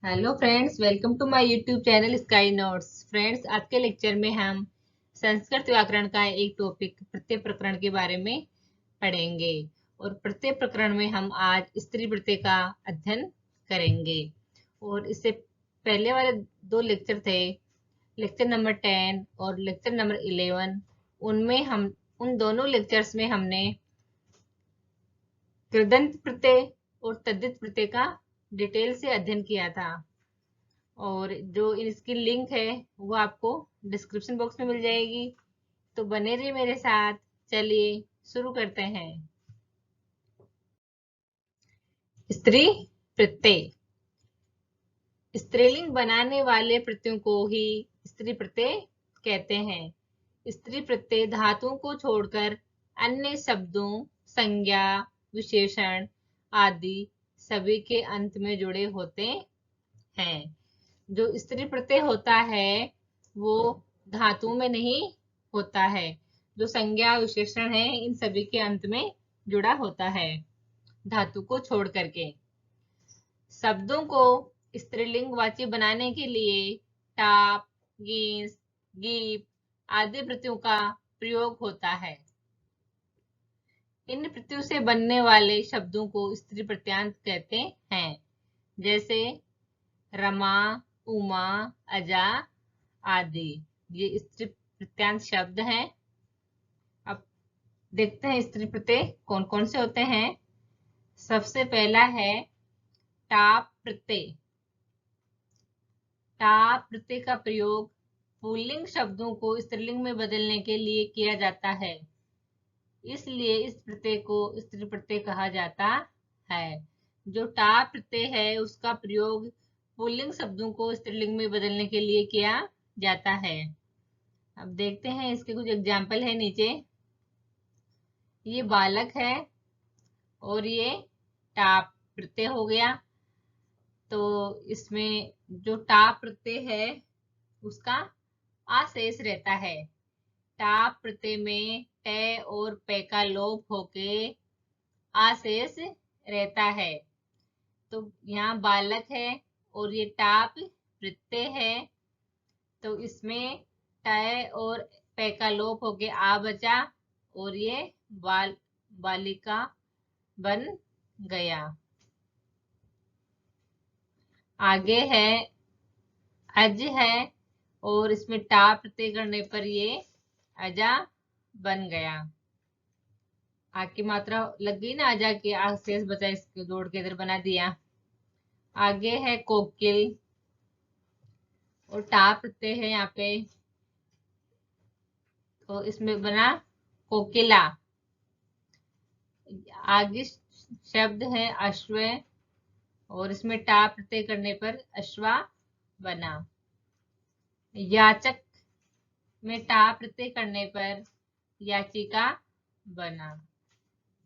Hello friends, welcome to my YouTube channel sky notes. Friends, आज के lecture में हम संस्कृत व्याकरण का एक टॉपिक प्रत्यय प्रकरण के बारे में पढ़ेंगे। और प्रत्यय प्रकरण में हम आज स्त्री प्रत्यय का अध्ययन करेंगे। और इससे पहले वाले दो लेक्चर थे, लेक्चर नंबर 10 और लेक्चर नंबर 11। उनमें हम उन दोनों लेक्चर्स में हमने कृदंत प्रत्यय और तद्धित प्रत्यय का डिटेल से अध्ययन किया था। और जो इसकी लिंक है वो आपको डिस्क्रिप्शन बॉक्स में मिल जाएगी, तो बने रहिए मेरे साथ। चलिए शुरू करते हैं। स्त्री प्रत्यय, स्त्रीलिंग बनाने वाले प्रत्ययों को ही स्त्री प्रत्यय कहते हैं। स्त्री प्रत्यय धातुओं को छोड़कर अन्य शब्दों, संज्ञा, विशेषण आदि सभी के अंत में जुड़े होते हैं। जो स्त्री प्रत्यय होता है वो धातुओं में नहीं होता है। जो संज्ञा, विशेषण है, इन सभी के अंत में जुड़ा होता है धातु को छोड़ करके। शब्दों को स्त्रीलिंग वाची बनाने के लिए टाप, गीस, गीप आदि प्रत्ययों का प्रयोग होता है। इन प्रत्ययों से बनने वाले शब्दों को स्त्री प्रत्यांत कहते हैं, जैसे रमा, उमा, अजा आदि। ये स्त्री प्रत्यांत शब्द हैं। अब देखते हैं स्त्री प्रत्यय कौन कौन से होते हैं। सबसे पहला है टाप प्रत्यय। टाप प्रत्यय का प्रयोग पुल्लिंग शब्दों को स्त्रीलिंग में बदलने के लिए किया जाता है, इसलिए इस प्रत्यय को स्त्री प्रत्यय कहा जाता है। जो टाप प्रत्यय है उसका प्रयोग पुल्लिंग शब्दों को स्त्रीलिंग में बदलने के लिए किया जाता है। अब देखते हैं, इसके कुछ एग्जाम्पल है नीचे। ये बालक है और ये टाप प्रत्यय हो गया। तो इसमें जो टाप प्रत्यय है उसका आशेष रहता है। टाप प्रत्यय में ट और पे का लोप होके आशेष रहता है। तो यहाँ बालक है और ये टाप प्रत्यय है, तो इसमें ट और पे का लोप होके आ बचा और ये बालिका बन गया। आगे है अज है और इसमें टा प्रत्यय करने पर ये अजा बन गया। आगे मात्रा लग गई ना, अजा के शेष बचा, इसको जोड़ के इधर बना दिया। आगे है कोकिल और टा प्रत्यय है यहाँ पे, तो इसमें बना कोकिला। आगे शब्द है अश्व और इसमें टा प्रत्यय करने पर अश्वा बना। याचक में टा प्रत्यय करने पर याचिका बना।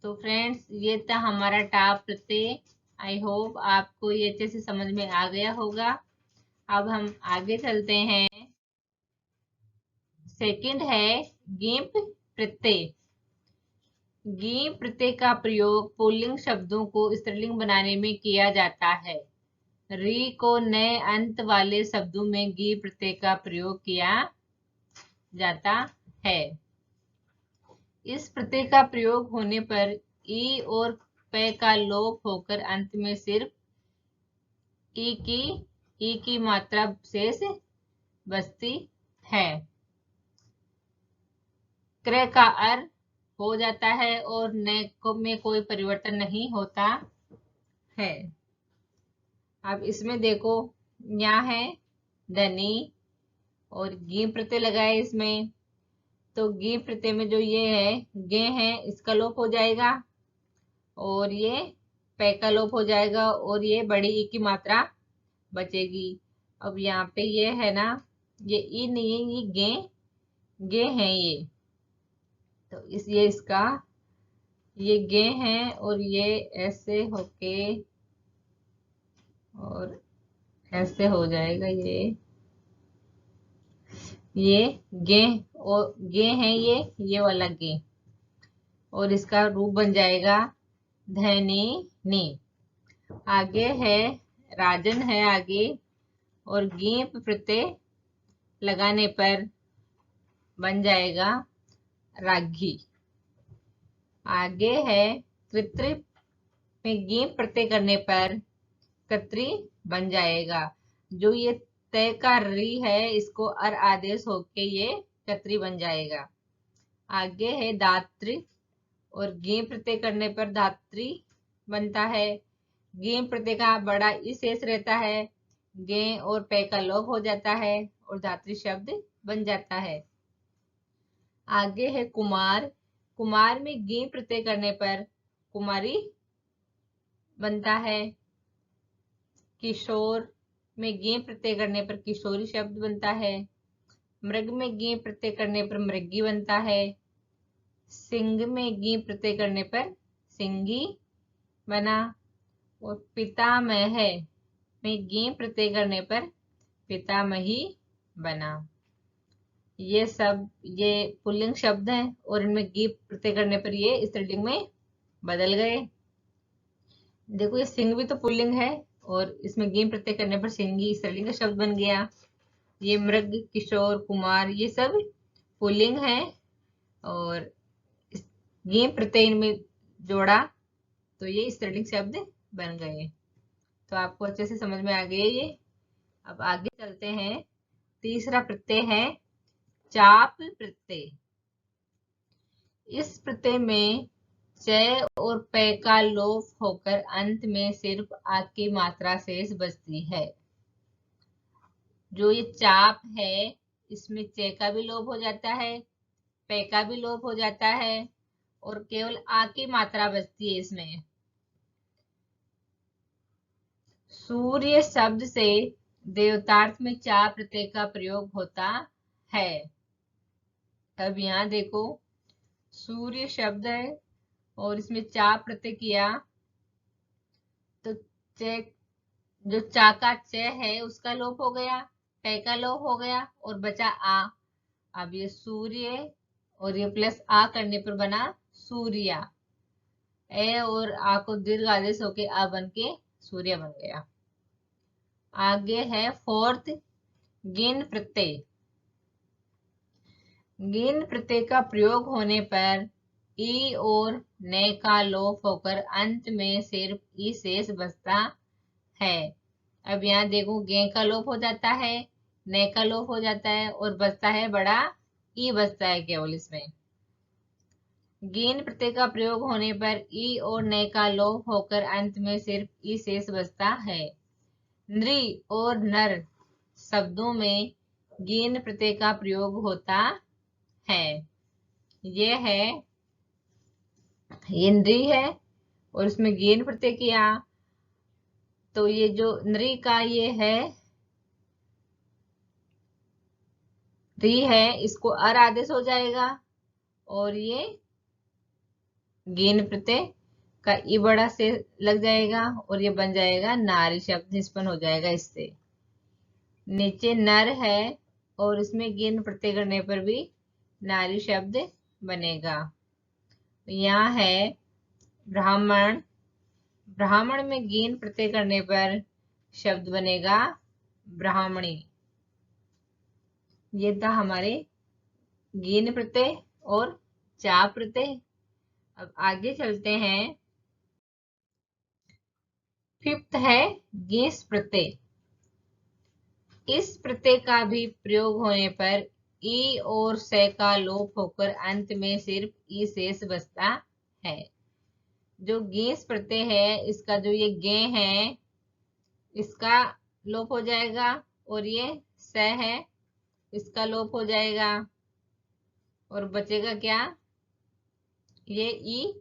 तो फ्रेंड्स, ये था हमारा टा प्रत्यय। आई होप आपको ये अच्छे से समझ में आ गया होगा। अब हम आगे चलते हैं। सेकंड है गीप प्रत्यय। गीप प्रत्यय का प्रयोग पुल्लिंग शब्दों को स्त्रीलिंग बनाने में किया जाता है। री को नए अंत वाले शब्दों में गी प्रत्यय का प्रयोग किया जाता है। इस प्रत्यय का प्रयोग होने पर ई और पे का लोप होकर अंत में सिर्फ ई की मात्रा शेष बचती है। क्र का अर हो जाता है और न में कोई परिवर्तन नहीं होता है। अब इसमें देखो, यहाँ है धनी और गी प्रत्यय लगाए इसमें, तो गी प्रत्यय में जो ये है गे है, इसका लोप हो जाएगा और ये पे का लोप हो जाएगा और ये बड़ी ई की मात्रा बचेगी। अब यहाँ पे ये है ना, ये ई नहीं है, ये गे है ये, तो ये इसका ये गे है और ये ऐसे होके और ऐसे हो जाएगा। ये गे और गे है, ये वाला गे, और इसका रूप बन जाएगा धनी नी। आगे है राजन है आगे, और गेप प्रत्यय लगाने पर बन जाएगा रागी। आगे है कृत्रिम में गेप प्रत्यय करने पर कत्री बन जाएगा। जो ये तय का री है, इसको अर आदेश होके ये कत्री बन जाएगा। आगे है दात्री, और गेम प्रत्यय करने पर धात्री बनता है। गेम प्रत्यय का बड़ा ई शेष रहता है, गे और पे का लोप हो जाता है और धात्री शब्द बन जाता है। आगे है कुमार। कुमार में गेम प्रत्यय करने पर कुमारी बनता है। किशोर में गेम प्रत्यय करने पर किशोरी शब्द बनता है। मृग में गेम प्रत्यय करने पर मृगी बनता है। सिंह में गेम प्रत्यय करने पर सिंगी बना। और पितामह में गेम प्रत्यय करने पर पितामही बना। ये सब ये पुल्लिंग शब्द हैं और इनमें गेप प्रत्यय करने पर ये स्त्रीलिंग में बदल गए। देखो ये सिंह भी तो पुल्लिंग है और इसमें गेम प्रत्यय करने पर सिंगी स्त्रीलिंग का शब्द बन गया। ये मृग, किशोर, कुमार ये सब पुल्लिंग है और गेम प्रत्यय इनमें जोड़ा तो ये स्त्रीलिंग शब्द बन गए। तो आपको अच्छे से समझ में आ गया ये। अब आगे चलते हैं। तीसरा प्रत्यय है चाप प्रत्यय। इस प्रत्यय में च और पे का लोप होकर अंत में सिर्फ आ की मात्रा शेष बचती है। जो ये चाप है इसमें च का भी लोप हो जाता है, पे का भी लोप हो जाता है और केवल आ की मात्रा बचती है इसमें। सूर्य शब्द से देवतार्थ में चा प्रत्यय का प्रयोग होता है। अब यहाँ देखो सूर्य शब्द है और इसमें चा प्रत्यय किया तो च, जो चा का च है उसका लोप हो गया, पे का लोप हो गया और बचा आ। अब ये सूर्य और ये प्लस आ करने पर बना सूर्या। ए और आ को दीर्घ आदेश होके आ बन के सूर्य बन गया। आगे है फोर्थ गिन प्रत्यय। गिन प्रत्यय का प्रयोग होने पर ई और ने का लोप होकर अंत में सिर्फ ई शेष बचता है। अब यहाँ देखो गे का लोप हो जाता है, ने का लोप हो जाता है और बचता है बड़ा ई बचता है केवल इसमें। गिन प्रत्यय का प्रयोग होने पर ई और ने का लोप होकर अंत में सिर्फ ई शेष बचता है। नृ और नर शब्दों में गिन प्रत्यय का प्रयोग होता है। ये है ये नृ है और इसमें गेन प्रत्यय किया तो ये जो नृ का ये है री है इसको अर आदेश हो जाएगा और ये गेन प्रत्यय का ई बड़ा से लग जाएगा और ये बन जाएगा नारी शब्द निष्पन्न हो जाएगा इससे। नीचे नर है और इसमें गेन प्रत्यय करने पर भी नारी शब्द बनेगा। यहाँ है ब्राह्मण। ब्राह्मण में गेन प्रत्यय करने पर शब्द बनेगा ब्राह्मणी। ये था हमारे गेन प्रत्यय और चा प्रत्यय। अब आगे चलते हैं। फिफ्थ है गेस प्रत्यय। इस प्रत्यय का भी प्रयोग होने पर ई और से का लोप होकर अंत में सिर्फ ई शेष बचता है। जो गेस प्रत्यय है इसका जो ये गे है इसका लोप हो जाएगा और ये स है इसका लोप हो जाएगा और बचेगा क्या, ये ई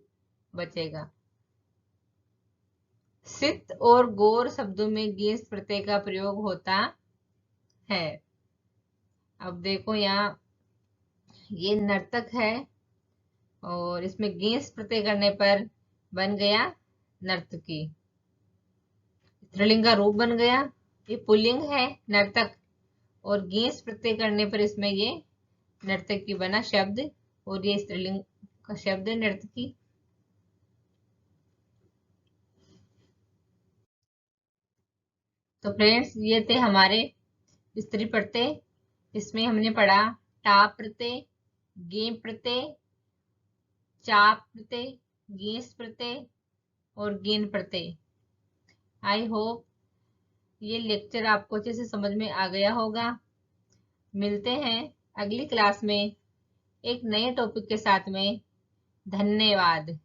बचेगा। सित और गोर शब्दों में गेस प्रत्यय का प्रयोग होता है। अब देखो यहाँ ये नर्तक है और इसमें गेस प्रत्यय करने पर बन गया नर्तकी, स्त्रीलिंग का रूप बन गया। ये पुल्लिंग है नर्तक और गेस प्रत्यय करने पर इसमें ये नर्तकी बना शब्द और ये स्त्रीलिंग का शब्द है नर्तकी। तो फ्रेंड्स, ये थे हमारे स्त्री प्रत्यय। इसमें हमने पढ़ा टा प्रत्यय, गें प्रत्यय, चाप प्रत्यय, गेंस प्रत्यय और गेन प्रत्यय। आई होप ये लेक्चर आपको अच्छे से समझ में आ गया होगा। मिलते हैं अगली क्लास में एक नए टॉपिक के साथ में। धन्यवाद।